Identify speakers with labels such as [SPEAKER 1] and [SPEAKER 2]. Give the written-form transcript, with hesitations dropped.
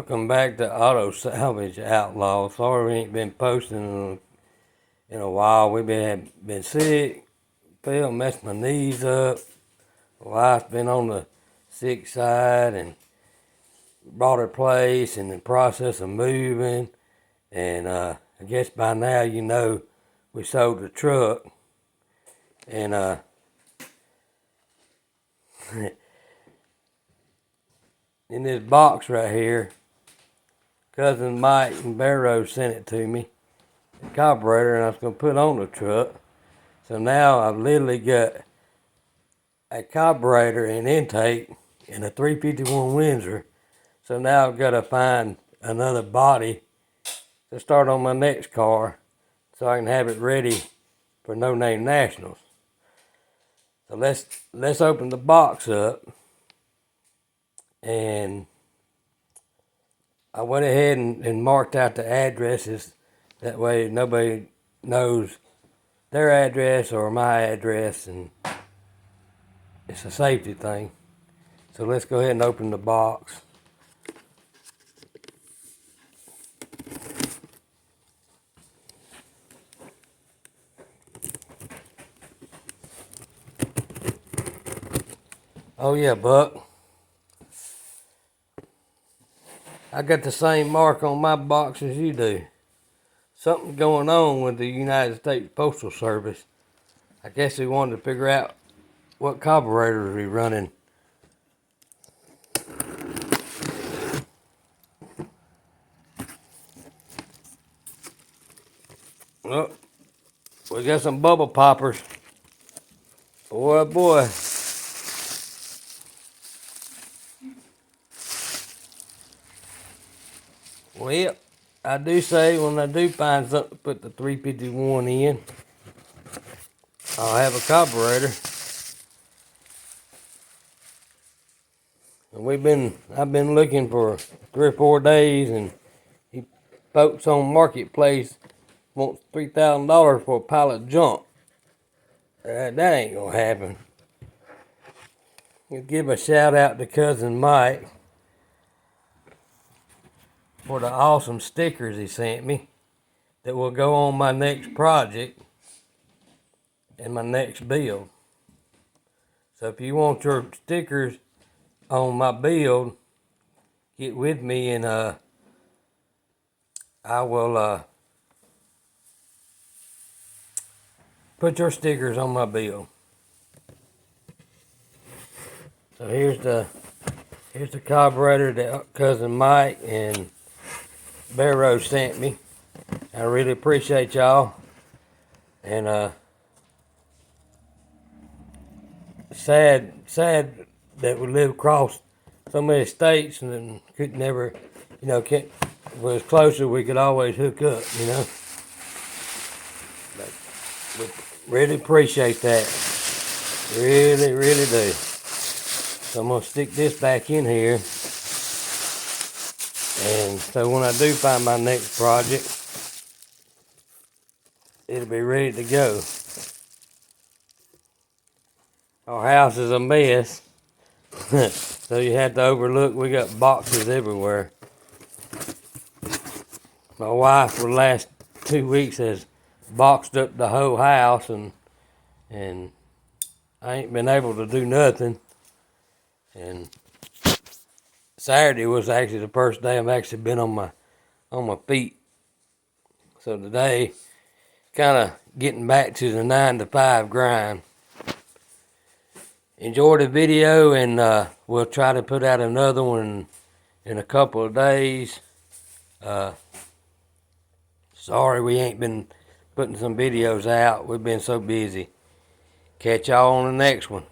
[SPEAKER 1] Welcome back to Auto Salvage Outlaws. Sorry we ain't been posting in a while. We've been sick. Phil messed my knees up. My wife's been on the sick side and bought her place in the process of moving. And I guess by now you know we sold the truck. And in this box right here, Cousin Mike and Barrow sent it to me, the carburetor, and I was going to put on the truck. So now I've literally got a carburetor and intake and a 351 Windsor. So now I've got to find another body to start on my next car so I can have it ready for No Name Nationals. So let's open the box up. And I went ahead and marked out the addresses. That way nobody knows their address or my address, and it's a safety thing. So let's go ahead and open the box. Oh yeah, Buck. I got the same mark on my box as you do. Something's going on with the United States Postal Service. I guess they wanted to figure out what carburetors we're running. Oh, we got some bubble poppers. Boy, boy. Well, I do say when I do find something to put the 351 in, I'll have a carburetor. And I've been looking for 3 or 4 days, and folks on Marketplace wants $3,000 for a pile of junk. That ain't gonna happen. I'll give a shout out to Cousin Mike for the awesome stickers he sent me that will go on my next project and my next build. So if you want your stickers on my build, get with me, and I will put your stickers on my build. So here's the carburetor that Cousin Mike and Barrow sent me. I really appreciate y'all. And sad that we live across so many states and could never, can't, if it was closer we could always hook up, But we really appreciate that. Really, really do. So I'm gonna stick this back in here. And so when I do find my next project, it'll be ready to go. Our house is a mess, so you have to overlook. We got boxes everywhere. My wife for the last 2 weeks has boxed up the whole house, and I ain't been able to do nothing. And Saturday was actually the first day I've actually been on my feet. So today, kind of getting back to the 9 to 5 grind. Enjoy the video, and we'll try to put out another one in a couple of days. Sorry we ain't been putting some videos out. We've been so busy. Catch y'all on the next one.